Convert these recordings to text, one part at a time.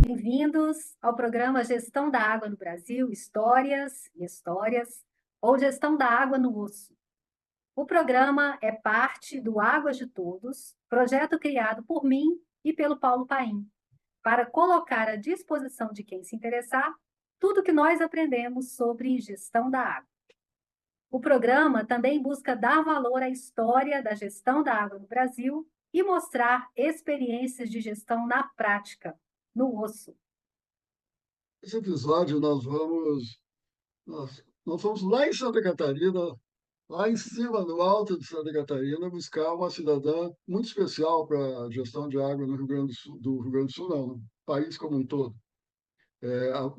Bem-vindos ao programa Gestão da Água no Brasil, Histórias e Histórias, ou Gestão da Água no Osso. O programa é parte do Águas de Todos, projeto criado por mim e pelo Paulo Paim, para colocar à disposição de quem se interessar tudo que nós aprendemos sobre gestão da água. O programa também busca dar valor à história da gestão da água no Brasil e mostrar experiências de gestão na prática, no osso. Esse episódio nós vamos lá em Santa Catarina, lá em cima, no alto de Santa Catarina, buscar uma cidadã muito especial para a gestão de água no Rio Grande do Rio Grande do Sul, não, no país como um todo.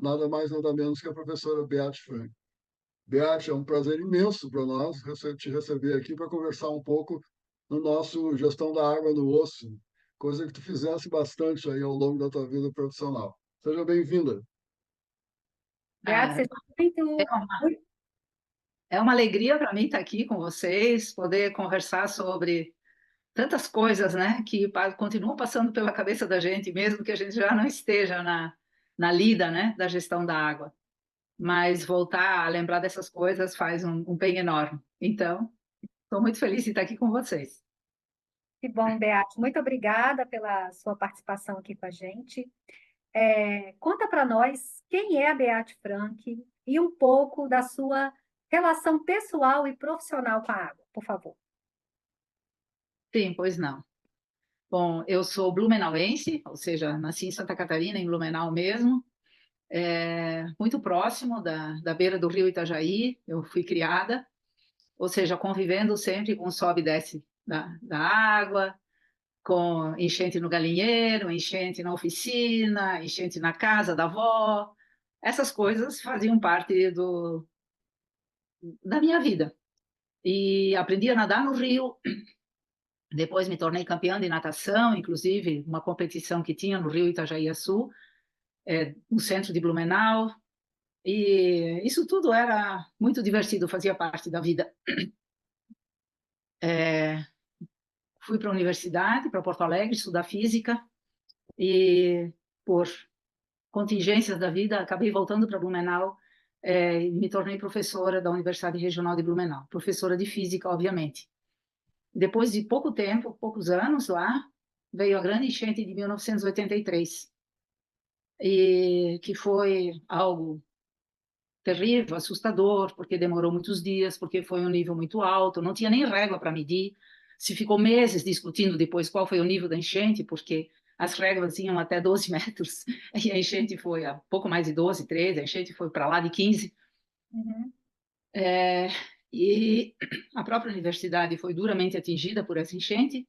Nada mais, nada menos que a professora Beate Frank. Beate, é um prazer imenso para nós te receber aqui para conversar um pouco no nosso Gestão da Água no Osso, coisa que tu fizesse bastante aí ao longo da tua vida profissional. Seja bem-vinda. Beato, Ah, seja muito, muito... é uma alegria para mim estar aqui com vocês, poder conversar sobre tantas coisas, né, que continuam passando pela cabeça da gente, mesmo que a gente já não esteja na lida, né, da gestão da água. Mas voltar a lembrar dessas coisas faz um bem enorme. Então, estou muito feliz de estar aqui com vocês. Que bom, Beato. Muito obrigada pela sua participação aqui com a gente. Conta para nós quem é a Beate Frank e um pouco da sua relação pessoal e profissional com a água, por favor. Sim, pois não. Bom, eu sou blumenauense, ou seja, nasci em Santa Catarina, em Blumenau mesmo, muito próximo da beira do rio Itajaí, eu fui criada, ou seja, convivendo sempre com sobe e desce da água, com enchente no galinheiro, enchente na oficina, enchente na casa da avó. Essas coisas faziam parte da minha vida. E aprendi a nadar no rio, depois me tornei campeã de natação, inclusive uma competição que tinha no rio Itajaí-Açu, no centro de Blumenau. E isso tudo era muito divertido, fazia parte da vida. Fui para a universidade, para Porto Alegre, estudar física, e por contingências da vida, acabei voltando para Blumenau, e me tornei professora da Universidade Regional de Blumenau, professora de física, obviamente. Depois de pouco tempo, poucos anos lá, veio a grande enchente de 1983, e que foi algo terrível, assustador, porque demorou muitos dias, porque foi um nível muito alto, não tinha nem régua para medir. Se ficou meses discutindo depois qual foi o nível da enchente, porque as réguas iam até 12 metros, e a enchente foi a pouco mais de 12, 13, a enchente foi para lá de 15. Uhum. E a própria universidade foi duramente atingida por essa enchente,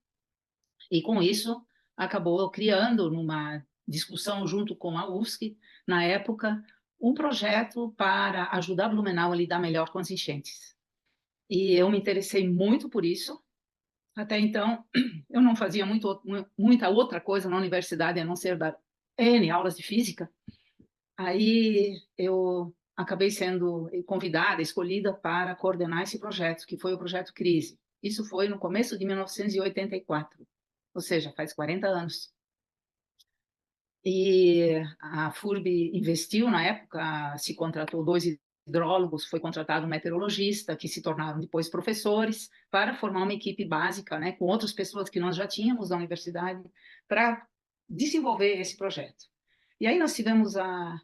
e com isso acabou criando, numa discussão junto com a UFSC, na época, um projeto para ajudar Blumenau a lidar melhor com as enchentes. E eu me interessei muito por isso. Até então, eu não fazia muita outra coisa na universidade, a não ser dar N aulas de física. Aí eu acabei sendo convidada, escolhida para coordenar esse projeto, que foi o projeto Crise. Isso foi no começo de 1984, ou seja, faz 40 anos. E a FURB investiu na época, se contratou 2 hidrólogos, foi contratado um meteorologista, que se tornaram depois professores, para formar uma equipe básica, né, com outras pessoas que nós já tínhamos na universidade, para desenvolver esse projeto. E aí nós tivemos a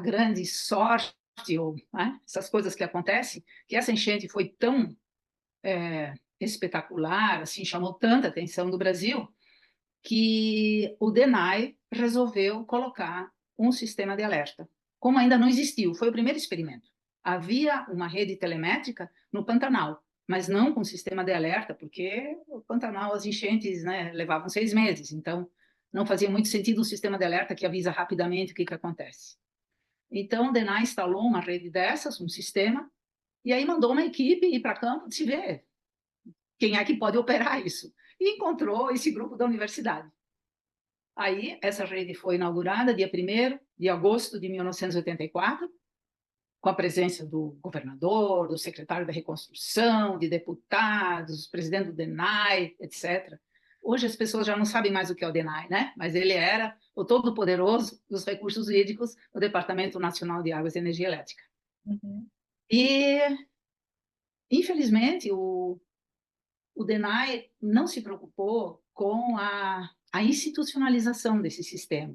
grande sorte, ou, né, essas coisas que acontecem, que essa enchente foi tão espetacular, assim, chamou tanta atenção do Brasil, que o DENAI resolveu colocar um sistema de alerta. Como ainda não existiu, foi o primeiro experimento. Havia uma rede telemétrica no Pantanal, mas não com sistema de alerta, porque o Pantanal, as enchentes, né, levavam 6 meses, então não fazia muito sentido um sistema de alerta que avisa rapidamente o que acontece. Então, o DENAI instalou uma rede dessas, um sistema, e aí mandou uma equipe ir para campo de se ver quem é que pode operar isso. E encontrou esse grupo da universidade. Aí, essa rede foi inaugurada dia 1º de agosto de 1984, com a presença do governador, do secretário da Reconstrução, de deputados, presidente do DENAI, etc. Hoje as pessoas já não sabem mais o que é o DENAI, né? Mas ele era o todo-poderoso dos recursos hídricos do Departamento Nacional de Águas e Energia Elétrica. Uhum. E, infelizmente, o DENAI não se preocupou com a institucionalização desse sistema.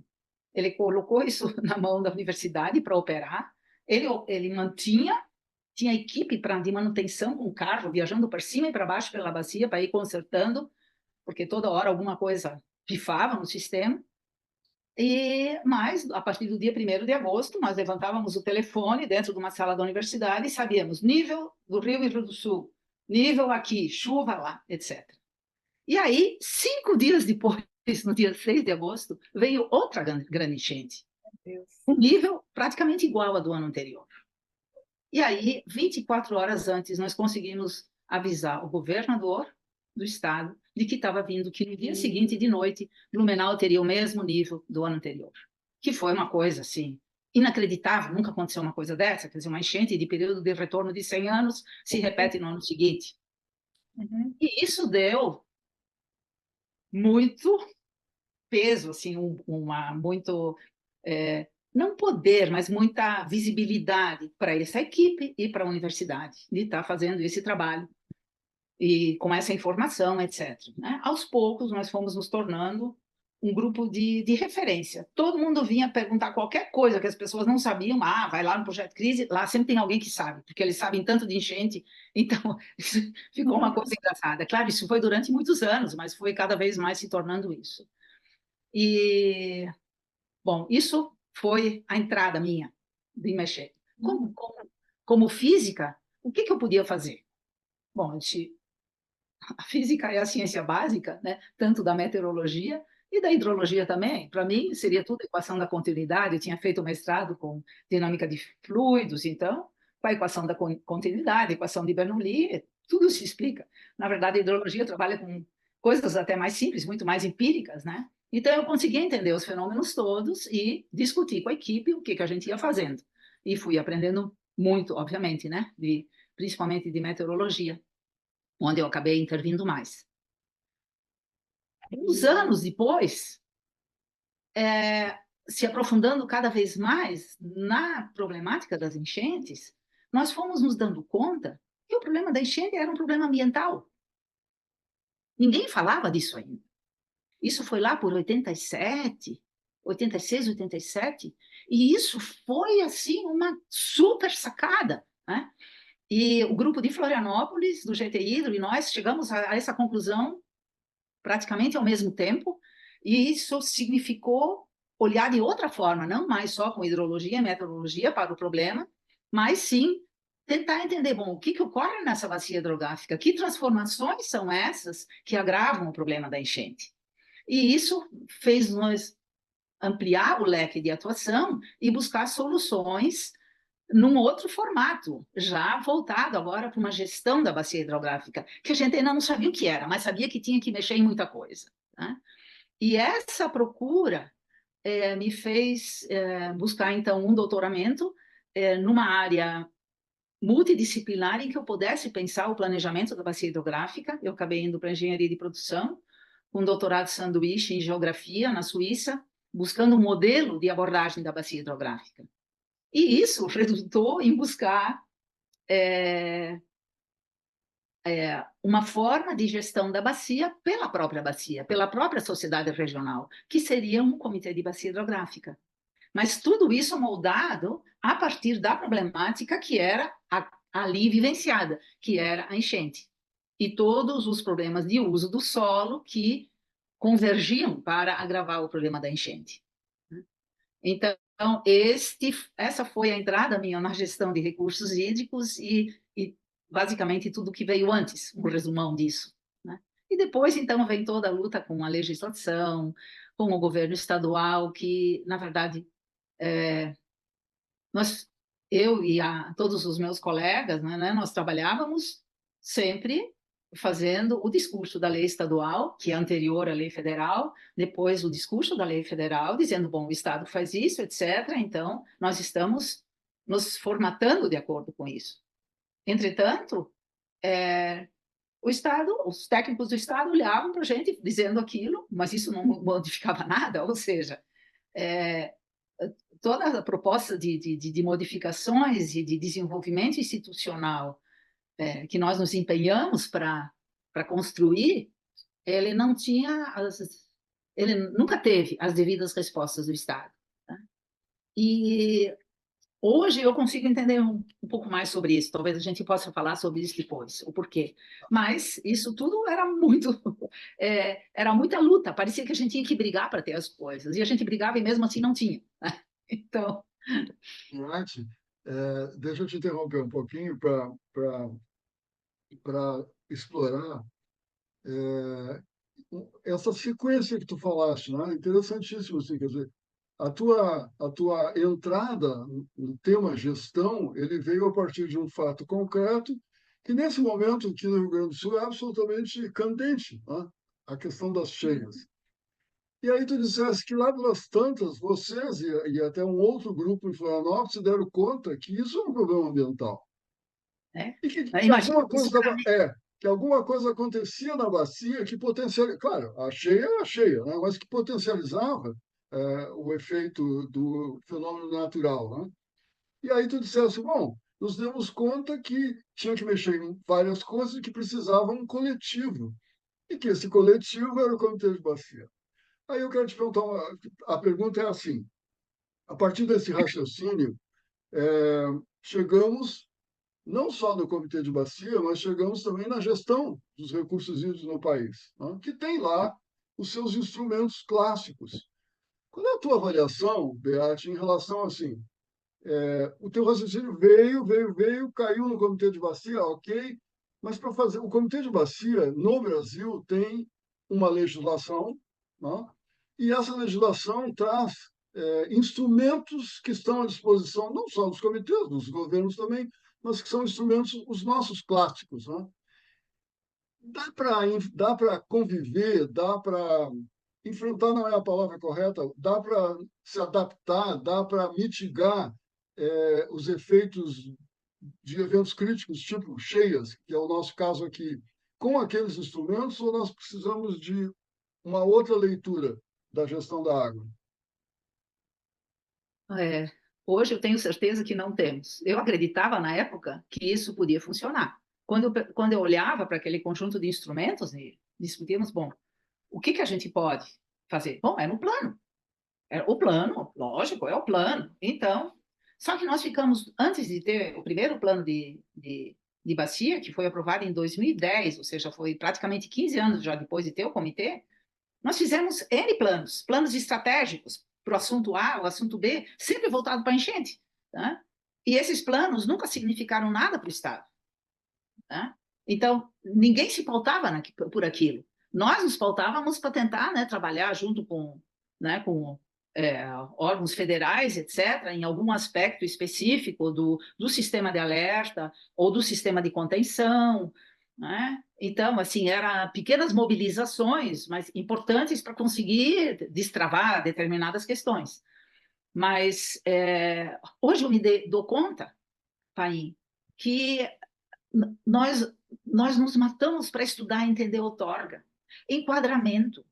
Ele colocou isso na mão da universidade para operar, ele tinha equipe de manutenção com carro, viajando para cima e para baixo pela bacia, para ir consertando, porque toda hora alguma coisa pifava no sistema. Mas, a partir do dia 1º de agosto, nós levantávamos o telefone dentro de uma sala da universidade e sabíamos nível do Rio e Rio do Sul, nível aqui, chuva lá, etc. E aí, 5 dias depois, no dia 6 de agosto, veio outra grande enchente. Um nível praticamente igual ao do ano anterior. E aí, 24 horas antes, nós conseguimos avisar o governador do estado de que estava vindo, que no dia seguinte, de noite, Blumenau teria o mesmo nível do ano anterior. Que foi uma coisa, assim, inacreditável, nunca aconteceu uma coisa dessa, quer dizer, uma enchente de período de retorno de 100 anos se repete no ano seguinte. Uhum. E isso deu muito peso, assim, muito, não poder, mas muita visibilidade para essa equipe e para a universidade de estar fazendo esse trabalho e com essa informação, etc. Né? Aos poucos, nós fomos nos tornando um grupo de referência. Todo mundo vinha perguntar qualquer coisa que as pessoas não sabiam. Ah, vai lá no Projeto Crise, lá sempre tem alguém que sabe, porque eles sabem tanto de enchente. Então, isso ficou uma coisa engraçada. Claro, isso foi durante muitos anos, mas foi cada vez mais se tornando isso. E, bom, isso foi a entrada minha de mexer. Como física, o que eu podia fazer? Bom, a física é a ciência básica, né? Tanto da meteorologia e da hidrologia também. Para mim, seria tudo equação da continuidade. Eu tinha feito mestrado com dinâmica de fluidos, então, com a equação da continuidade, equação de Bernoulli, tudo se explica. Na verdade, a hidrologia trabalha com coisas até mais simples, muito mais empíricas, né? Então, eu consegui entender os fenômenos todos e discutir com a equipe o que a gente ia fazendo. E fui aprendendo muito, obviamente, né? Principalmente de meteorologia, onde eu acabei intervindo mais. Uns anos depois, se aprofundando cada vez mais na problemática das enchentes, nós fomos nos dando conta que o problema da enchente era um problema ambiental. Ninguém falava disso ainda. Isso foi lá por 86, 87, e isso foi, assim, uma super sacada, né? E o grupo de Florianópolis, do GT Hidro, e nós chegamos a essa conclusão praticamente ao mesmo tempo, e isso significou olhar de outra forma, não mais só com hidrologia e meteorologia para o problema, mas sim tentar entender, bom, o que ocorre nessa bacia hidrográfica, que transformações são essas que agravam o problema da enchente. E isso fez nós ampliar o leque de atuação e buscar soluções num outro formato, já voltado agora para uma gestão da bacia hidrográfica, que a gente ainda não sabia o que era, mas sabia que tinha que mexer em muita coisa. Né? E essa procura me fez buscar, então, um doutoramento numa área multidisciplinar em que eu pudesse pensar o planejamento da bacia hidrográfica. Eu acabei indo para engenharia de produção, com um doutorado sanduíche em geografia na Suíça, buscando um modelo de abordagem da bacia hidrográfica. E isso resultou em buscar uma forma de gestão da bacia pela própria bacia, pela própria sociedade regional, que seria um comitê de bacia hidrográfica. Mas tudo isso moldado a partir da problemática que era ali vivenciada, que era a enchente. E todos os problemas de uso do solo que convergiam para agravar o problema da enchente. Então, essa foi a entrada minha na gestão de recursos hídricos e basicamente tudo que veio antes, um resumão disso. Né? E depois, então, vem toda a luta com a legislação, com o governo estadual, que, na verdade, eu e todos os meus colegas, né, nós trabalhávamos sempre fazendo o discurso da lei estadual, que é anterior à lei federal, depois o discurso da lei federal, dizendo, bom, o Estado faz isso, etc., então nós estamos nos formatando de acordo com isso. Entretanto, o Estado, os técnicos do Estado olhavam para a gente dizendo aquilo, mas isso não modificava nada, ou seja, toda a proposta de modificações e de desenvolvimento institucional que nós nos empenhamos para construir, ele não tinha, ele nunca teve as devidas respostas do Estado. Tá? E hoje eu consigo entender um pouco mais sobre isso. Talvez a gente possa falar sobre isso depois, o porquê. Mas isso tudo era era muita luta. Parecia que a gente tinha que brigar para ter as coisas. E a gente brigava e mesmo assim não tinha. Né? Então... Nath, deixa eu te interromper um pouquinho para explorar essa sequência que tu falaste, né? Interessantíssimo, assim, quer dizer, a tua entrada no tema gestão, ele veio a partir de um fato concreto que, nesse momento, aqui no Rio Grande do Sul, é absolutamente candente, né? A questão das cheias. E aí tu disseste que lá pelas tantas, vocês e até um outro grupo em Florianópolis se deram conta que isso é um problema ambiental. E que alguma coisa acontecia na bacia que potencializava, claro, a cheia é a cheia, né? Mas que potencializava o efeito do fenômeno natural, né? E aí tu disseste, bom, nos demos conta que tinha que mexer em várias coisas e que precisava um coletivo, e que esse coletivo era o Comitê de Bacia. Aí eu quero te perguntar, a pergunta é assim, a partir desse raciocínio, chegamos não só no Comitê de Bacia, mas chegamos também na gestão dos recursos hídricos no país, né? Que tem lá os seus instrumentos clássicos. Qual é a tua avaliação, Beate, em relação assim? O teu raciocínio veio, caiu no Comitê de Bacia, ok, mas para fazer o Comitê de Bacia no Brasil tem uma legislação, né? E essa legislação traz instrumentos que estão à disposição não só dos comitês, dos governos também, mas que são instrumentos, os nossos clássicos. Né? Dá para conviver, dá para enfrentar, não é a palavra correta, dá para se adaptar, dá para mitigar os efeitos de eventos críticos, tipo cheias, que é o nosso caso aqui, com aqueles instrumentos, ou nós precisamos de uma outra leitura da gestão da água? Hoje eu tenho certeza que não temos. Eu acreditava na época que isso podia funcionar. Quando eu olhava para aquele conjunto de instrumentos e discutíamos, bom, o que a gente pode fazer? Bom, era um plano. O plano, lógico, é o plano. Então, só que nós ficamos, antes de ter o primeiro plano de bacia, que foi aprovado em 2010, ou seja, foi praticamente 15 anos já depois de ter o comitê, nós fizemos N planos estratégicos para o assunto A, o assunto B, sempre voltado para a enchente. Tá? E esses planos nunca significaram nada para o Estado. Tá? Então, ninguém se pautava por aquilo. Nós nos pautávamos para tentar, né, trabalhar junto com órgãos federais, etc., em algum aspecto específico do sistema de alerta ou do sistema de contenção. Né? Então, assim, eram pequenas mobilizações, mas importantes para conseguir destravar determinadas questões. Mas hoje eu me dou conta, Paim, que nós nos matamos para estudar e entender outorga, enquadramento.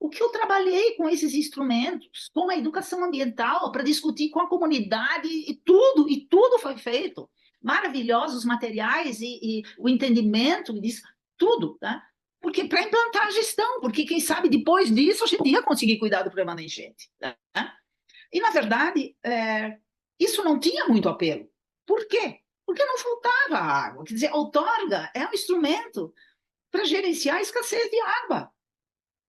O que eu trabalhei com esses instrumentos, com a educação ambiental, para discutir com a comunidade, e tudo foi feito. Maravilhosos materiais e o entendimento disso, tudo, tá? Porque para implantar a gestão, porque quem sabe depois disso a gente ia conseguir cuidar do problema da enchente. Tá? E, na verdade, isso não tinha muito apelo. Por quê? Porque não faltava água. Quer dizer, a outorga é um instrumento para gerenciar a escassez de água.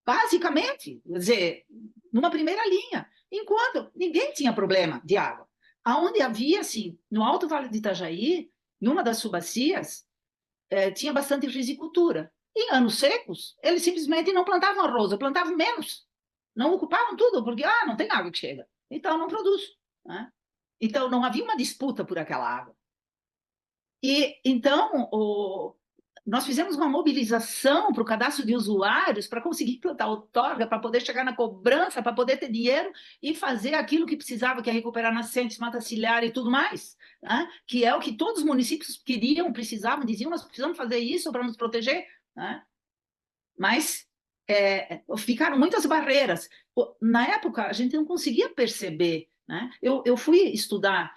Basicamente, quer dizer, numa primeira linha, enquanto ninguém tinha problema de água. Aonde havia, assim, no Alto Vale de Itajaí, numa das subbacias, tinha bastante risicultura. Em anos secos, eles simplesmente não plantavam arroz, plantavam menos. Não ocupavam tudo, porque não tem água que chega. Então, não produz. Né? Então, não havia uma disputa por aquela água. E, então, nós fizemos uma mobilização para o cadastro de usuários para conseguir implantar outorga, para poder chegar na cobrança, para poder ter dinheiro e fazer aquilo que precisava, que é recuperar nascentes, mata ciliar e tudo mais, né? Que é o que todos os municípios queriam, precisavam, diziam, nós precisamos fazer isso para nos proteger, né? Mas ficaram muitas barreiras. Na época, a gente não conseguia perceber, né? Eu fui estudar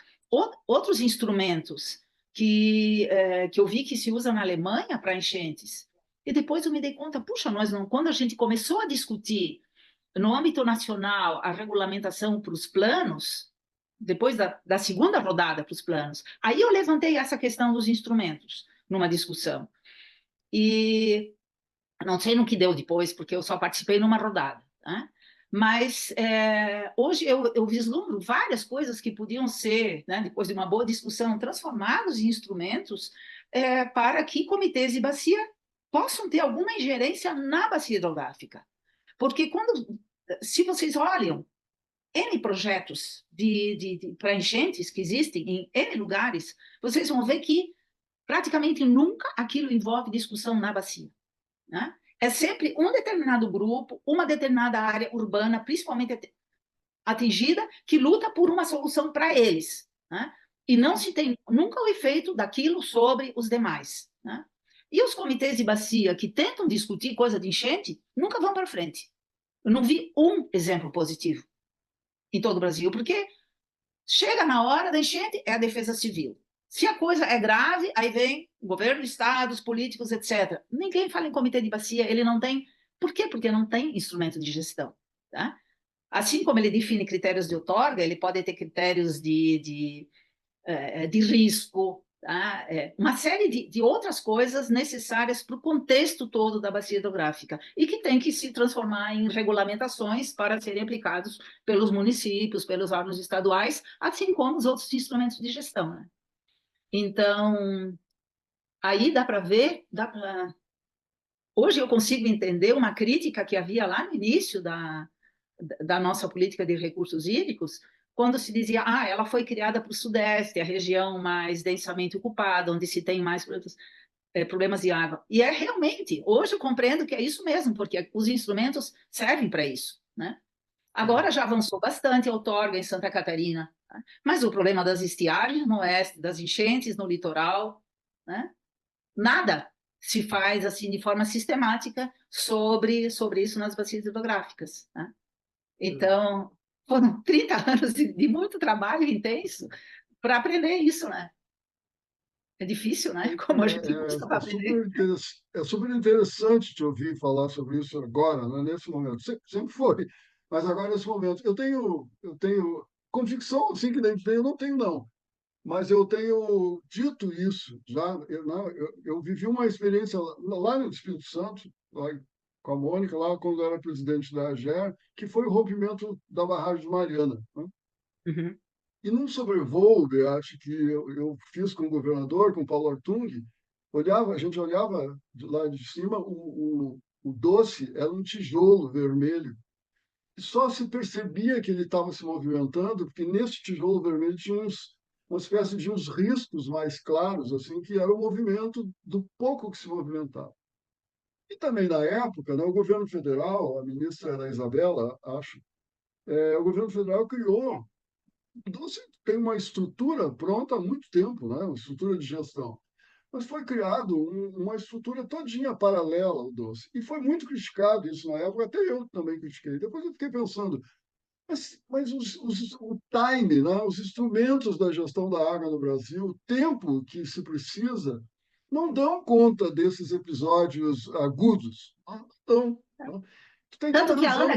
outros instrumentos que eu vi que se usa na Alemanha para enchentes. E depois eu me dei conta, puxa, quando a gente começou a discutir no âmbito nacional a regulamentação para os planos, depois da segunda rodada para os planos, aí eu levantei essa questão dos instrumentos numa discussão. E não sei no que deu depois, porque eu só participei numa rodada, né? Mas hoje eu vislumbro várias coisas que podiam ser, né, depois de uma boa discussão, transformados em instrumentos para que comitês de bacia possam ter alguma ingerência na bacia hidrográfica. Porque se vocês olham N projetos para enchentes que existem em N lugares, vocês vão ver que praticamente nunca aquilo envolve discussão na bacia, né? É sempre um determinado grupo, uma determinada área urbana, principalmente atingida, que luta por uma solução para eles, né? E não se tem nunca o efeito daquilo sobre os demais, né? E os comitês de bacia que tentam discutir coisa de enchente nunca vão para frente. Eu não vi um exemplo positivo em todo o Brasil, porque chega na hora da enchente, é a defesa civil. Se a coisa é grave, aí vem o governo, estados, políticos, etc. Ninguém fala em comitê de bacia, ele não tem. Por quê? Porque não tem instrumento de gestão, tá? Assim como ele define critérios de outorga, ele pode ter critérios de risco, tá? Uma série de outras coisas necessárias para o contexto todo da bacia hidrográfica e que tem que se transformar em regulamentações para serem aplicados pelos municípios, pelos órgãos estaduais, assim como os outros instrumentos de gestão, né? Então, aí dá para ver, hoje eu consigo entender uma crítica que havia lá no início da nossa política de recursos hídricos, quando se dizia, ela foi criada para o Sudeste, a região mais densamente ocupada, onde se tem mais problemas de água. E realmente, hoje eu compreendo que é isso mesmo, porque os instrumentos servem para isso, né? Agora já avançou bastante a outorga em Santa Catarina, né? Mas o problema das estiagens no oeste, das enchentes no litoral, né? Nada se faz assim de forma sistemática sobre isso nas bacias hidrográficas, né? Então, foram 30 anos de muito trabalho intenso para aprender isso, né? É difícil, né? Como a gente custa para aprender. É super interessante te ouvir falar sobre isso agora, né, nesse momento. Sempre foi, mas agora nesse momento. Eu tenho convicção, assim, que nem eu não tenho, não. Mas eu tenho dito isso já. Eu vivi uma experiência lá no Espírito Santo, lá com a Mônica, lá quando eu era presidente da AGER, que foi o rompimento da barragem de Mariana, né? Uhum. E num sobrevoo, acho que eu fiz com o governador, com o Paulo Artung, a gente olhava de lá de cima, o doce era um tijolo vermelho. E só se percebia que ele estava se movimentando, porque nesse tijolo vermelho tinha uma espécie de uns riscos mais claros, assim, que era o movimento do pouco que se movimentava. E também na época, né, o governo federal, a ministra era a Isabela, acho, o governo federal criou. O Doce tem uma estrutura pronta há muito tempo, né? Uma estrutura de gestão. Mas foi criado uma estrutura todinha paralela ao Doce. E foi muito criticado isso na época, até eu também critiquei. Depois eu fiquei pensando, mas o time, né? Os instrumentos da gestão da água no Brasil, o tempo que se precisa, não dão conta desses episódios agudos. Não dão, né? Tu tem toda Tanto a que a Ana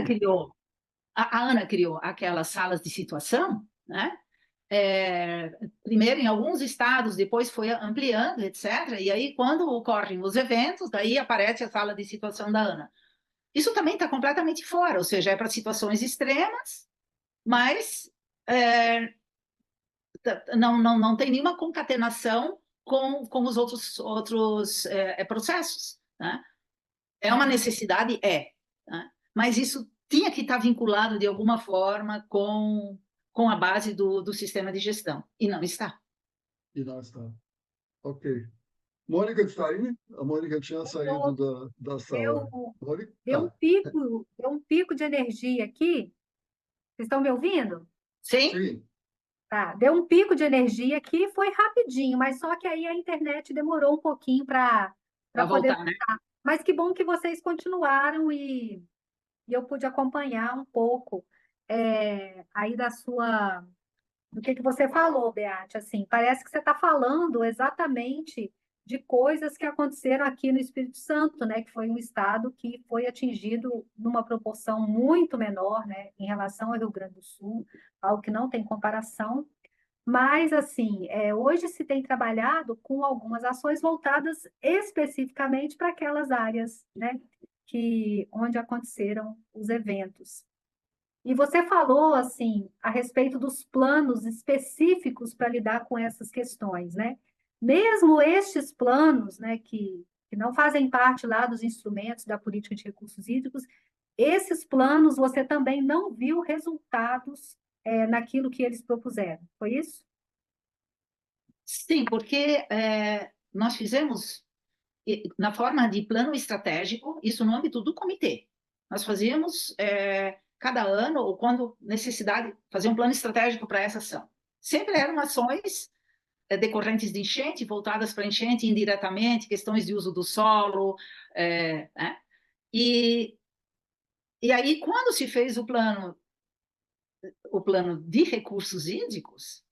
razão. criou, aquelas salas de situação, né? Primeiro em alguns estados, depois foi ampliando, etc. E aí, quando ocorrem os eventos, daí aparece a sala de situação da Ana. Isso também está completamente fora, ou seja, é para situações extremas, mas não tem nenhuma concatenação com os outros processos, né? É uma necessidade? Né? Mas isso tinha que estar vinculado de alguma forma com a base do sistema de gestão, e não está. E não está. Ok. Mônica está aí? A Mônica tinha saído da sala. Deu, Mônica? deu um Tá. pico, deu um pico de energia aqui. Vocês estão me ouvindo? Sim? Sim. Tá, deu um pico de energia aqui, foi rapidinho, mas só que aí a internet demorou um pouquinho para Para poder. voltar, né? Mas que bom que vocês continuaram e eu pude acompanhar um pouco aí do que você falou, Beate. Assim, parece que você está falando exatamente de coisas que aconteceram aqui no Espírito Santo, né? Que foi um estado que foi atingido numa proporção muito menor, né? Em relação ao Rio Grande do Sul, algo que não tem comparação. Mas, assim, hoje se tem trabalhado com algumas ações voltadas especificamente para aquelas áreas, né, onde aconteceram os eventos. E você falou, assim, a respeito dos planos específicos para lidar com essas questões, né? Mesmo estes planos, né, que não fazem parte lá dos instrumentos da política de recursos hídricos, esses planos você também não viu resultados, naquilo que eles propuseram, foi isso? Sim, porque nós fizemos, na forma de plano estratégico, isso no âmbito do comitê. Nós fazíamos, cada ano, ou quando necessidade, fazer um plano estratégico para essa ação. Sempre eram ações decorrentes de enchente, voltadas para enchente indiretamente, questões de uso do solo, né? E, e aí, quando se fez o plano de recursos hídricos,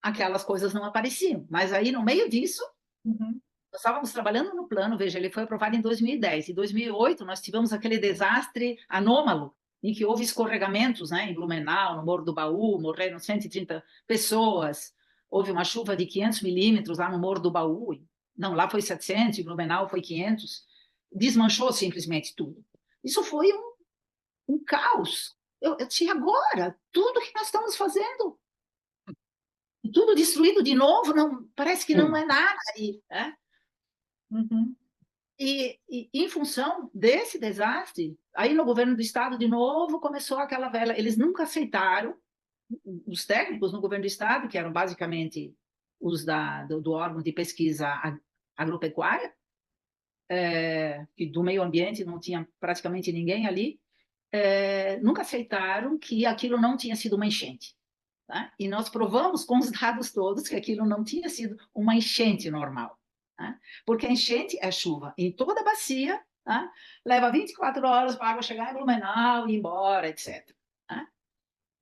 aquelas coisas não apareciam. Mas aí, no meio disso, Uhum, nós estávamos trabalhando no plano, veja, ele foi aprovado em 2010. Em 2008, nós tivemos aquele desastre anômalo, em que houve escorregamentos, né, em Blumenau, no Morro do Baú, morreram 130 pessoas, houve uma chuva de 500 milímetros lá no Morro do Baú, não, lá foi 700, em Blumenau foi 500, desmanchou simplesmente tudo. Isso foi um caos. Eu disse, agora, tudo que nós estamos fazendo, tudo destruído de novo, não, parece que não Sim. é nada aí, né? uhum, Em função desse desastre, aí no governo do estado, de novo, começou aquela velha. Eles nunca aceitaram, os técnicos no governo do estado, que eram basicamente os do órgão de pesquisa agropecuária, que do meio ambiente não tinha praticamente ninguém ali, nunca aceitaram que aquilo não tinha sido uma enchente. Tá? E nós provamos com os dados todos que aquilo não tinha sido uma enchente normal. Tá? Porque a enchente é chuva em toda a bacia, tá? Leva 24 horas para a água chegar em Blumenau e ir embora, etc. Tá?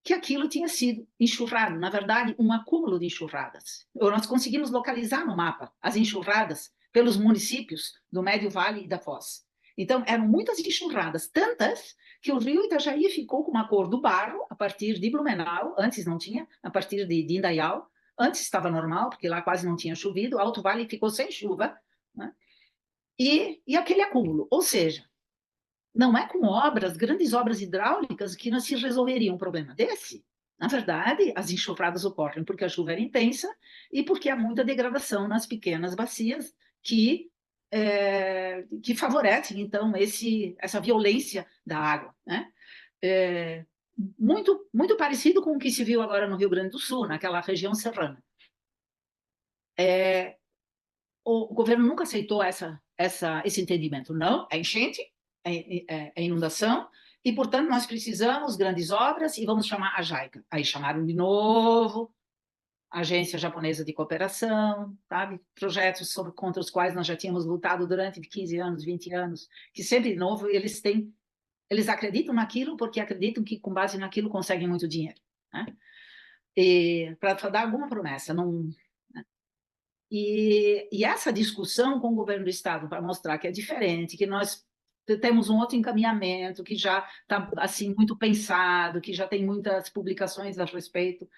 Que aquilo tinha sido enxurrado, na verdade, um acúmulo de enxurradas. Nós conseguimos localizar no mapa as enxurradas pelos municípios do Médio Vale e da Foz. Então, eram muitas enxurradas, tantas que o rio Itajaí ficou com uma cor do barro a partir de Blumenau, antes não tinha, a partir de Indaial, antes estava normal, porque lá quase não tinha chovido, Alto Vale ficou sem chuva, né? E aquele acúmulo, ou seja, não é com obras, grandes obras hidráulicas, que nós se resolveria um problema desse. Na verdade, as enxurradas ocorrem porque a chuva era intensa e porque há muita degradação nas pequenas bacias que favorecem, então, essa violência da água, né? É, muito parecido com o que se viu agora no Rio Grande do Sul, naquela região serrana. O governo nunca aceitou esse entendimento. Não, é enchente, é inundação, e, portanto, nós precisamos de grandes obras e vamos chamar a JICA. Aí chamaram de novo a Agência Japonesa de Cooperação, sabe? Projetos contra os quais nós já tínhamos lutado durante 15 anos, 20 anos, que sempre, de novo, eles acreditam naquilo porque acreditam que, com base naquilo, conseguem muito dinheiro, né? E para dar alguma promessa, não. E essa discussão com o governo do Estado para mostrar que é diferente, que nós temos um outro encaminhamento, que já está assim, muito pensado, que já tem muitas publicações a respeito,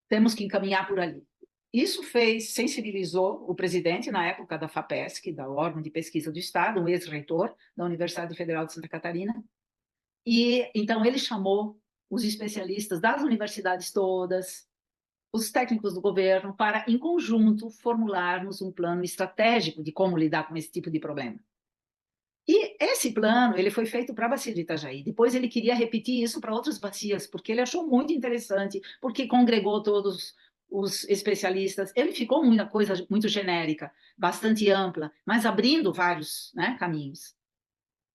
temos que encaminhar por ali. Isso sensibilizou o presidente, na época da FAPESC, da órgão de pesquisa do Estado, um ex-reitor da Universidade Federal de Santa Catarina, e então ele chamou os especialistas das universidades todas, os técnicos do governo, para, em conjunto, formularmos um plano estratégico de como lidar com esse tipo de problema. E esse plano, ele foi feito para a bacia de Itajaí. Depois ele queria repetir isso para outras bacias, porque ele achou muito interessante, porque congregou todos os especialistas. Ele ficou muita coisa muito genérica, bastante ampla, mas abrindo vários, né, caminhos.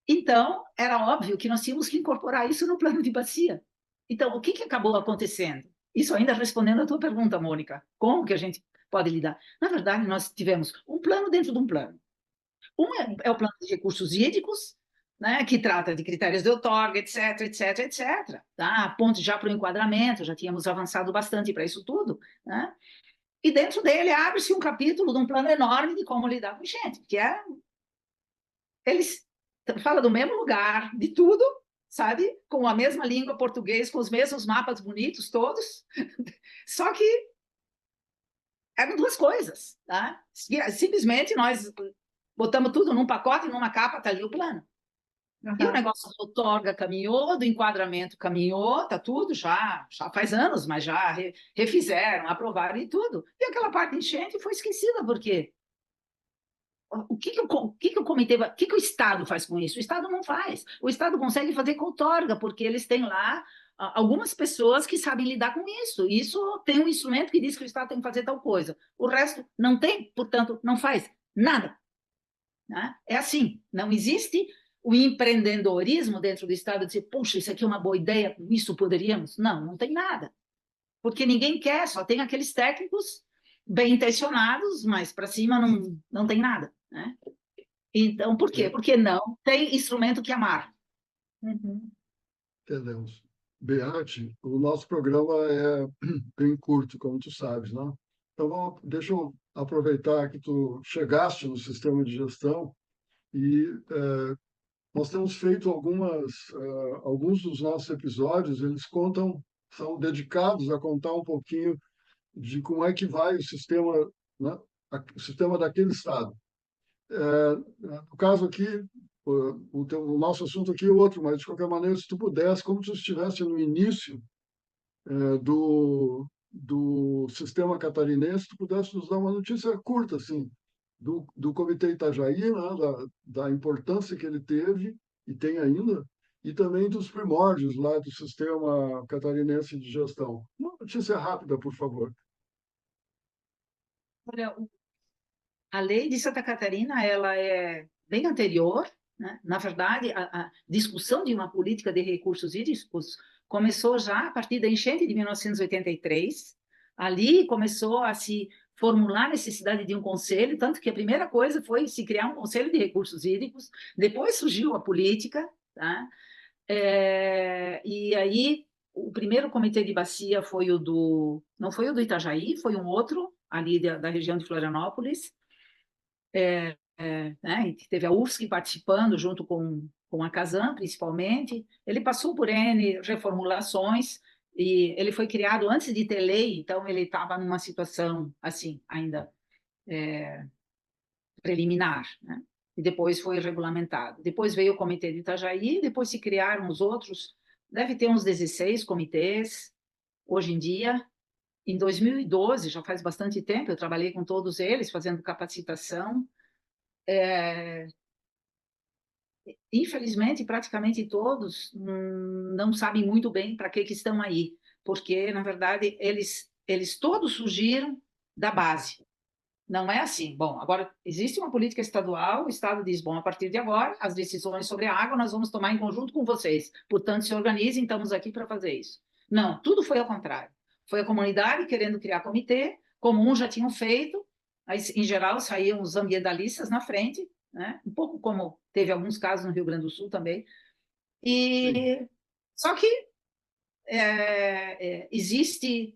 Então, era óbvio que nós tínhamos que incorporar isso no plano de bacia. Então, o que acabou acontecendo? Isso ainda respondendo à tua pergunta, Mônica. Como que a gente pode lidar? Na verdade, nós tivemos um plano dentro de um plano. Um é o plano de recursos hídricos, né, que trata de critérios de outorga, etc, etc, etc. Tá? Ponto já para o enquadramento, já tínhamos avançado bastante para isso tudo. Né? E dentro dele abre-se um capítulo de um plano enorme de como lidar com gente, que é... Eles falam do mesmo lugar, de tudo, sabe? Com a mesma língua português, com os mesmos mapas bonitos todos, só que eram duas coisas, tá? Simplesmente nós botamos tudo num pacote, numa capa, tá ali o plano. E o negócio do outorga caminhou, do enquadramento caminhou, tá tudo já faz anos, mas já refizeram, aprovaram e tudo. E aquela parte de enchente foi esquecida, por quê? O que o comitê, o que o Estado faz com isso? O Estado não faz. O Estado consegue fazer com outorga, porque eles têm lá algumas pessoas que sabem lidar com isso. Isso tem um instrumento que diz que o Estado tem que fazer tal coisa. O resto não tem, portanto, não faz nada. Né? É assim, não existe o empreendedorismo dentro do Estado de dizer, puxa, isso aqui é uma boa ideia, com isso poderíamos. Não, não tem nada. Porque ninguém quer, só tem aqueles técnicos bem intencionados, mas para cima não tem nada. Né? Então, por quê? Porque não tem instrumento que amarre. Entendemos. Beate, o nosso programa é bem curto, como tu sabes, né? Então, deixa eu aproveitar que tu chegaste no sistema de gestão e nós temos feito alguns dos nossos episódios, eles são dedicados a contar um pouquinho de como é que vai o sistema, né? O sistema daquele estado. No caso aqui, o nosso assunto aqui é outro, mas de qualquer maneira, se tu pudesse, como se tu estivesse no início do sistema catarinense, tu pudesse nos dar uma notícia curta, assim, do Comitê Itajaí, né, da importância que ele teve e tem ainda, e também dos primórdios lá do sistema catarinense de gestão. Uma notícia rápida, por favor. Olha, a lei de Santa Catarina, ela é bem anterior, né? Na verdade, a discussão de uma política de recursos hídricos começou já a partir da enchente de 1983. Ali começou a se formular a necessidade de um conselho, tanto que a primeira coisa foi se criar um conselho de recursos hídricos, depois surgiu a política, tá? E aí o primeiro comitê de bacia foi não foi o do Itajaí, foi um outro, ali da região de Florianópolis, né? Teve a UFSC participando junto com a Casan, principalmente. Ele passou por N reformulações e ele foi criado antes de ter lei, então ele estava numa situação assim ainda preliminar, né? E depois foi regulamentado. Depois veio o Comitê de Itajaí, depois se criaram os outros, deve ter uns 16 comitês hoje em dia. Em 2012, já faz bastante tempo, eu trabalhei com todos eles, fazendo capacitação. Infelizmente, praticamente todos não sabem muito bem para que estão aí, porque, na verdade, eles todos surgiram da base. Não é assim. Bom, agora, existe uma política estadual, o Estado diz, bom, a partir de agora, as decisões sobre a água nós vamos tomar em conjunto com vocês. Portanto, se organizem, estamos aqui para fazer isso. Não, tudo foi ao contrário. Foi a comunidade querendo criar comitê, como uns já tinham feito, mas, em geral, saíam os ambientalistas na frente, né? Um pouco como teve alguns casos no Rio Grande do Sul também. Só que existem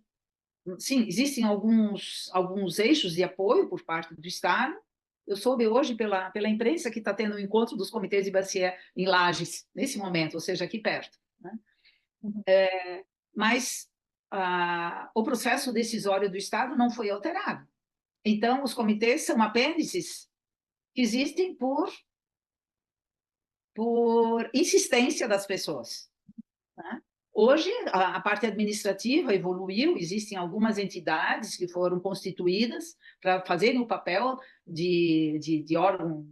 alguns eixos de apoio por parte do Estado. Eu soube hoje pela imprensa que está tendo um encontro dos comitês de bacia em Lages, nesse momento, ou seja, aqui perto. Né? Mas o processo decisório do Estado não foi alterado. Então, os comitês são apêndices que existem por insistência das pessoas. Né? Hoje, a parte administrativa evoluiu, existem algumas entidades que foram constituídas para fazerem o papel de órgão,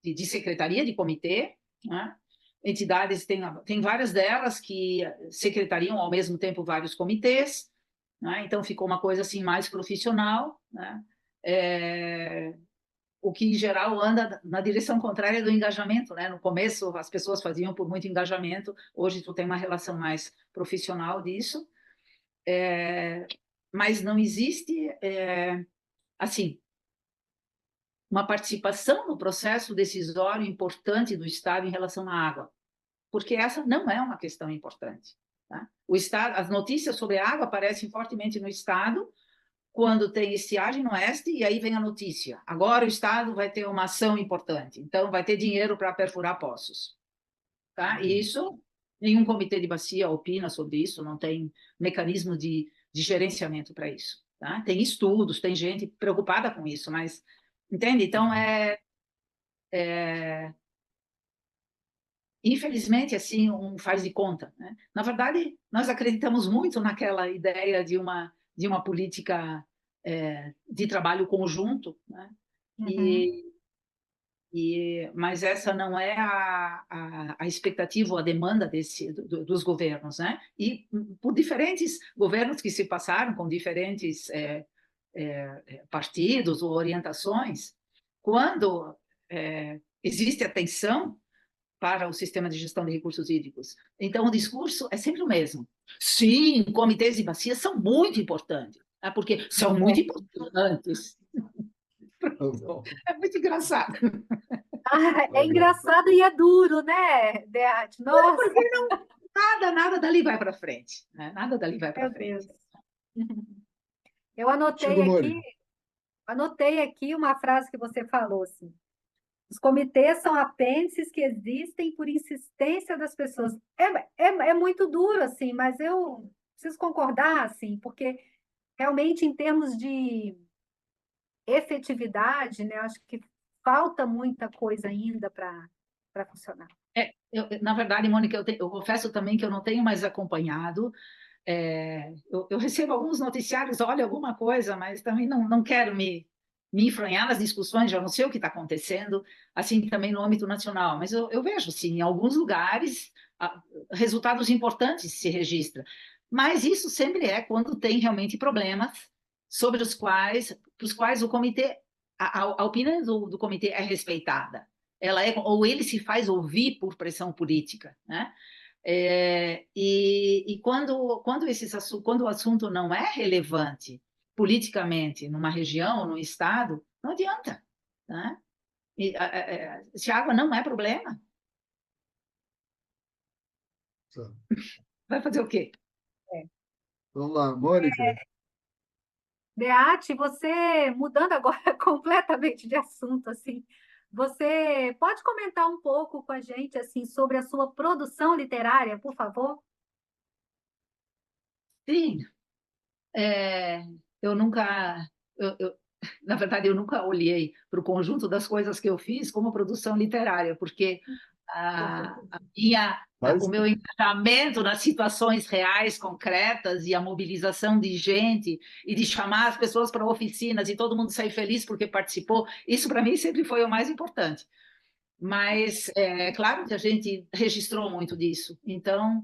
de secretaria, de comitê. Né? Entidades, tem várias delas que secretariam ao mesmo tempo vários comitês. né? Então ficou uma coisa assim mais profissional, né? O que em geral anda na direção contrária do engajamento, né? No começo as pessoas faziam por muito engajamento, hoje tu tem uma relação mais profissional disso, mas não existe assim uma participação no processo decisório importante do Estado em relação à água, porque essa não é uma questão importante. Tá? O Estado, as notícias sobre a água aparecem fortemente no Estado quando tem estiagem no oeste, e aí vem a notícia. Agora o Estado vai ter uma ação importante, então vai ter dinheiro para perfurar poços. Tá? E isso, nenhum comitê de bacia opina sobre isso, não tem mecanismo de gerenciamento para isso. Tá? Tem estudos, tem gente preocupada com isso, mas, entende? Então, infelizmente, assim, um faz de conta. Né? Na verdade, nós acreditamos muito naquela ideia de uma política de trabalho conjunto, né? Uhum. Mas essa não é a expectativa ou a demanda dos governos, né? E por diferentes governos que se passaram, com diferentes partidos ou orientações, quando existe atenção para o sistema de gestão de recursos hídricos. Então, o discurso é sempre o mesmo. Sim, comitês de bacias são muito importantes, né? Porque são muito importantes. É muito engraçado. É engraçado e é duro, né, Beate? Nossa, Porque nada dali vai para frente. Né? Nada dali vai para meu frente. Deus. Eu Diga, Mônica. anotei aqui uma frase que você falou, assim. Os comitês são apêndices que existem por insistência das pessoas. É muito duro, assim, mas eu preciso concordar, assim, porque realmente, em termos de efetividade, né, acho que falta muita coisa ainda para funcionar. Na verdade, Mônica, eu confesso também que eu não tenho mais acompanhado. Eu recebo alguns noticiários, olha alguma coisa, mas também não quero me enfronhar nas discussões, já não sei o que está acontecendo, assim também no âmbito nacional, mas eu vejo, sim, em alguns lugares, resultados importantes se registram, mas isso sempre é quando tem realmente problemas sobre os quais o comitê, a opinião do comitê é respeitada. Ou ele se faz ouvir por pressão política, né? E quando o assunto não é relevante politicamente numa região, num estado, não adianta. Né? Se a água não é problema, Tá. vai fazer o quê? Vamos lá, Mônica. Beate, você, mudando agora completamente de assunto, assim, você pode comentar um pouco com a gente, assim, sobre a sua produção literária, por favor? Sim, é, eu nunca, na verdade, eu nunca olhei para o conjunto das coisas que eu fiz como produção literária, porque o Mas, meu engajamento nas situações reais, concretas, e a mobilização de gente, e de chamar as pessoas para oficinas, e todo mundo sair feliz porque participou, isso para mim sempre foi o mais importante. Mas é claro que a gente registrou muito disso. Então,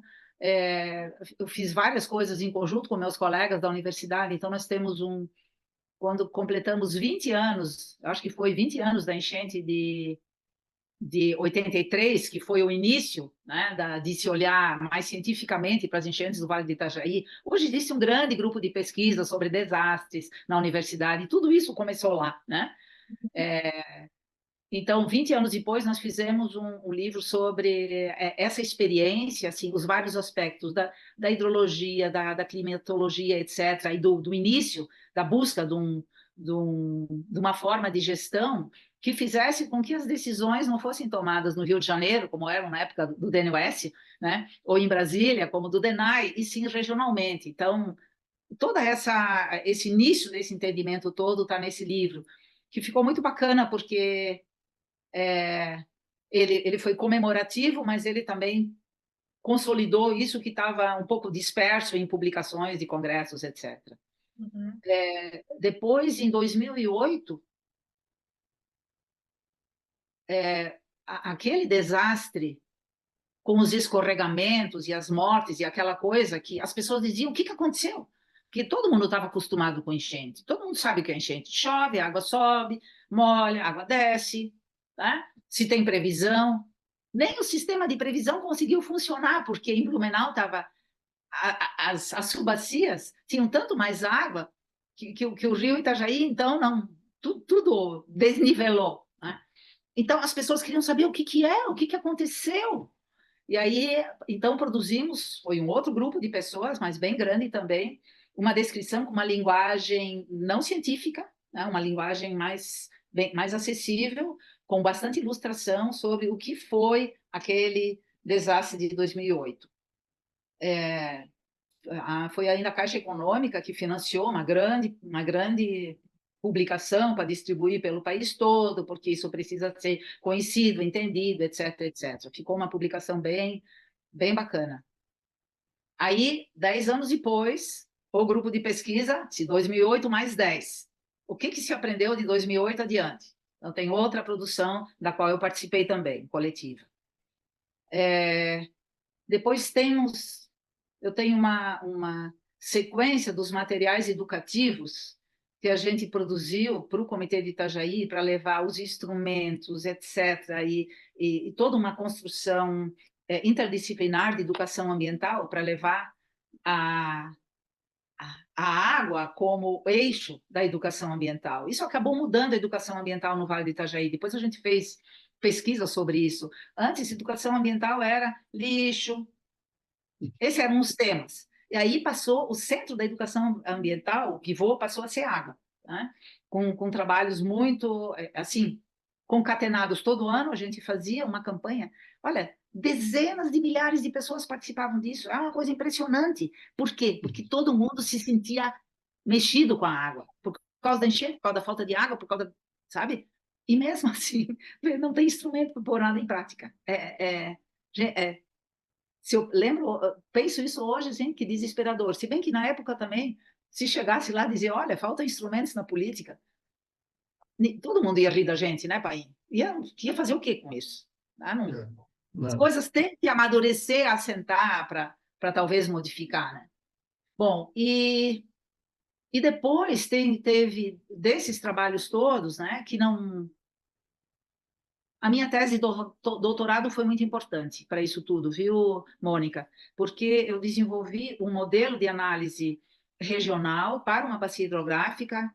eu fiz várias coisas em conjunto com meus colegas da universidade. Então, nós temos quando completamos 20 anos, acho que foi 20 anos da enchente de 83, que foi o início, né, de se olhar mais cientificamente para as enchentes do Vale do Itajaí. Hoje existe um grande grupo de pesquisa sobre desastres na universidade, e tudo isso começou lá, né? Então, 20 anos depois, nós fizemos um livro sobre essa experiência, assim, os vários aspectos da hidrologia, da climatologia, etc., e do início da busca de uma forma de gestão que fizesse com que as decisões não fossem tomadas no Rio de Janeiro, como eram na época do DNOS, né? Ou em Brasília, como do DENAI, e sim regionalmente. Então, esse início desse entendimento todo está nesse livro, que ficou muito bacana, porque ele foi comemorativo, mas ele também consolidou isso que estava um pouco disperso em publicações de congressos, etc. Uhum. Depois, em 2008, aquele desastre com os escorregamentos e as mortes e aquela coisa que as pessoas diziam, o que aconteceu? porque todo mundo estava acostumado com enchente. Todo mundo sabe o que é enchente. Chove, a água sobe, molha, a água desce, tá? Se tem previsão. Nem o sistema de previsão conseguiu funcionar, porque em Blumenau estava as bacias tinham tanto mais água que o rio Itajaí, então não, tudo desnivelou, né? Então as pessoas queriam saber o que é, o que aconteceu. E aí, então produzimos, foi um outro grupo de pessoas, mas bem grande também, uma descrição com uma linguagem não científica, né? Uma linguagem mais acessível, com bastante ilustração sobre o que foi aquele desastre de 2008. Foi ainda a Caixa Econômica que financiou uma grande publicação para distribuir pelo país todo, porque isso precisa ser conhecido, entendido, etc, etc. Ficou uma publicação bem bacana. Aí, 10 anos depois, o grupo de pesquisa, de 2008 mais 10. O que se aprendeu de 2008 adiante? Então, tem outra produção da qual eu participei também, coletiva. Depois eu tenho uma sequência dos materiais educativos que a gente produziu para o Comitê de Itajaí, para levar os instrumentos, etc., e toda uma construção interdisciplinar de educação ambiental para levar a água como eixo da educação ambiental. Isso acabou mudando a educação ambiental no Vale do Itajaí. Depois a gente fez pesquisa sobre isso. Antes, educação ambiental era lixo. Esses eram os temas. E aí passou, o centro da educação ambiental, o pivô, passou a ser água, né? Com trabalhos muito, assim, concatenados. Todo ano a gente fazia uma campanha. Olha, dezenas de milhares de pessoas participavam disso. É uma coisa impressionante. Por quê? Porque todo mundo se sentia mexido com a água. Por causa da enchente, por causa da falta de água, por causa, sabe? E mesmo assim, não tem instrumento para pôr nada em prática. Se eu lembro, penso isso hoje, assim, que desesperador. Se bem que na época também, se chegasse lá e dizer, olha, falta instrumentos na política, todo mundo ia rir da gente, né, pai? Ia fazer o quê com isso? As coisas têm que amadurecer, assentar para talvez modificar, né? Bom, e depois teve desses trabalhos todos, né, que não... A minha tese de doutorado foi muito importante para isso tudo, viu, Mônica? Porque eu desenvolvi um modelo de análise regional para uma bacia hidrográfica,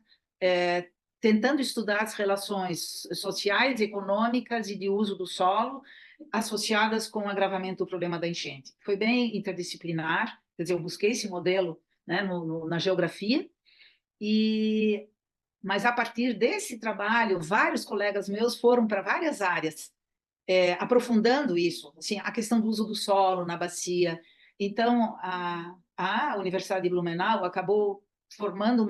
tentando estudar as relações sociais, econômicas e de uso do solo associadas com o agravamento do problema da enchente. Foi bem interdisciplinar, quer dizer, eu busquei esse modelo, né, na geografia, mas a partir desse trabalho, vários colegas meus foram para várias áreas, aprofundando isso, assim, a questão do uso do solo na bacia. Então, a Universidade de Blumenau acabou formando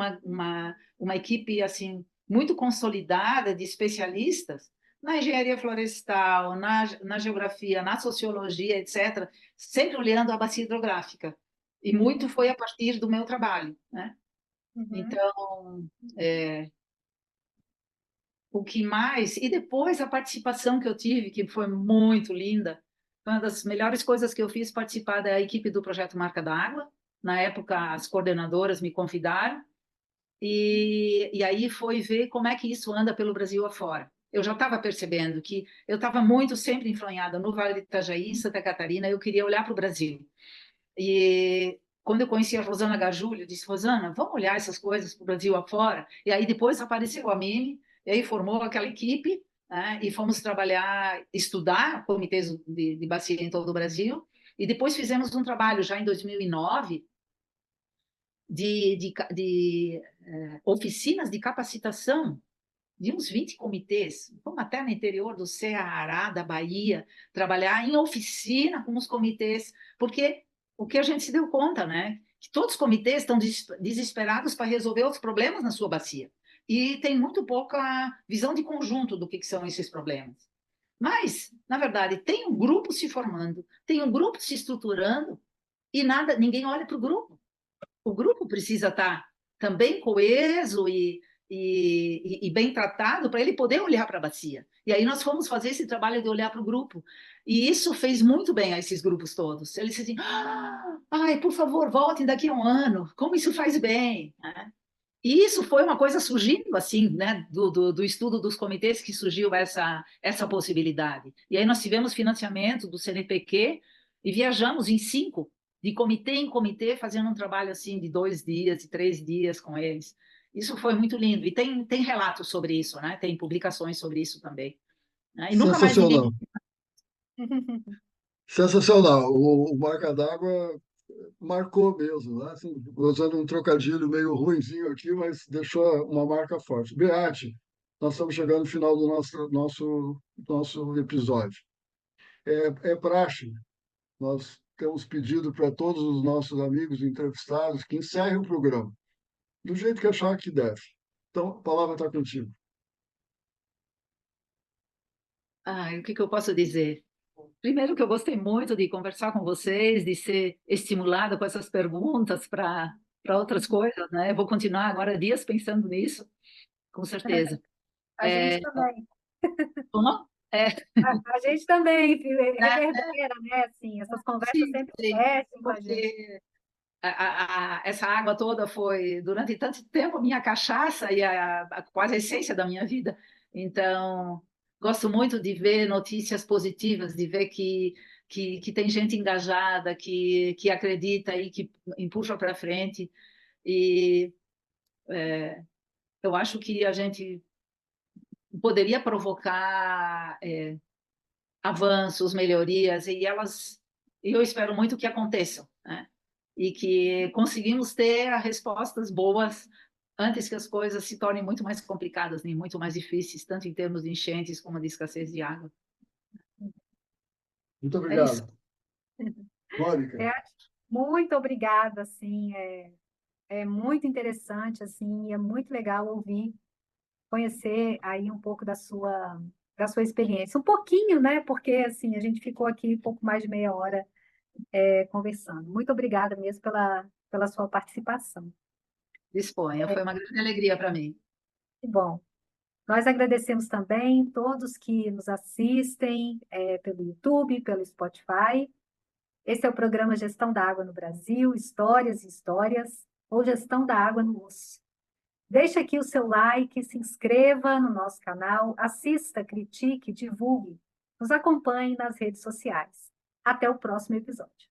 uma equipe assim muito consolidada de especialistas na engenharia florestal, na geografia, na sociologia, etc., sempre olhando a bacia hidrográfica. E muito foi a partir do meu trabalho, né? Uhum. Então, o que mais... E depois a participação que eu tive, que foi muito linda, foi uma das melhores coisas que eu fiz, participar da equipe do Projeto Marca d'Água. Na época, as coordenadoras me convidaram, e aí foi ver como é que isso anda pelo Brasil afora. Eu já estava percebendo que eu estava muito sempre enfronhada no Vale do Itajaí, Santa Catarina, eu queria olhar para o Brasil. E quando eu conheci a Rosana Gajulho, eu disse, Rosana, vamos olhar essas coisas para o Brasil afora? E aí depois apareceu a Mimi, e aí formou aquela equipe, né, e fomos trabalhar, estudar comitês de bacia em todo o Brasil, e depois fizemos um trabalho já em 2009 de oficinas de capacitação de uns 20 comitês, fomos até no interior do Ceará, da Bahia, trabalhar em oficina com os comitês, porque o que a gente se deu conta, né? Que todos os comitês estão desesperados para resolver os problemas na sua bacia. E tem muito pouca visão de conjunto do que são esses problemas. Mas, na verdade, tem um grupo se formando, tem um grupo se estruturando e ninguém olha para o grupo. O grupo precisa estar também coeso e bem tratado para ele poder olhar para a bacia. E aí nós fomos fazer esse trabalho de olhar para o grupo. E isso fez muito bem a esses grupos todos. Eles diziam, ai, por favor, voltem daqui a um ano, como isso faz bem, né? E isso foi uma coisa surgindo assim, né, do estudo dos comitês que surgiu essa possibilidade. E aí nós tivemos financiamento do CNPq e viajamos em 5, de comitê em comitê, fazendo um trabalho assim de 2 dias, de 3 dias com eles. Isso foi muito lindo. E tem relatos sobre isso, né? Tem publicações sobre isso também. Né? E nunca mais ninguém... Sensacional. Sensacional. O Marca d'Água marcou mesmo, né? Assim, usando um trocadilho meio ruinzinho aqui, mas deixou uma marca forte. Beate, nós estamos chegando no final do nosso episódio. É praxe, nós temos pedido para todos os nossos amigos entrevistados que encerrem o programa, do jeito que achar que deve. Então, a palavra está contigo. O que eu posso dizer? Primeiro que eu gostei muito de conversar com vocês, de ser estimulada com essas perguntas para outras coisas, né? Eu vou continuar agora dias pensando nisso, com certeza. A gente também. Como? A gente também Né? reverbera, né? Assim, essas conversas Sim, sempre sim, mexem com a gente. porque essa água toda foi, durante tanto tempo, minha cachaça e quase a essência da minha vida. Então, gosto muito de ver notícias positivas, de ver que tem gente engajada, que acredita e que empurra para frente. E eu acho que a gente poderia provocar avanços, melhorias, e eu espero muito que aconteçam, né? E que conseguimos ter respostas boas antes que as coisas se tornem muito mais complicadas, nem muito mais difíceis, tanto em termos de enchentes como de escassez de água. Muito É isso. obrigado. Mônica. Muito obrigada, assim, é muito interessante, assim, é muito legal ouvir, conhecer aí um pouco da sua experiência, um pouquinho, né? Porque assim a gente ficou aqui um pouco mais de meia hora conversando. Muito obrigada mesmo pela sua participação. Disponha, foi uma grande alegria para mim. Que bom. Nós agradecemos também todos que nos assistem pelo YouTube, pelo Spotify. Esse é o programa Gestão da Água no Brasil, Histórias e Histórias, ou Gestão da Água no Osso. Deixe aqui o seu like, se inscreva no nosso canal, assista, critique, divulgue. Nos acompanhe nas redes sociais. Até o próximo episódio.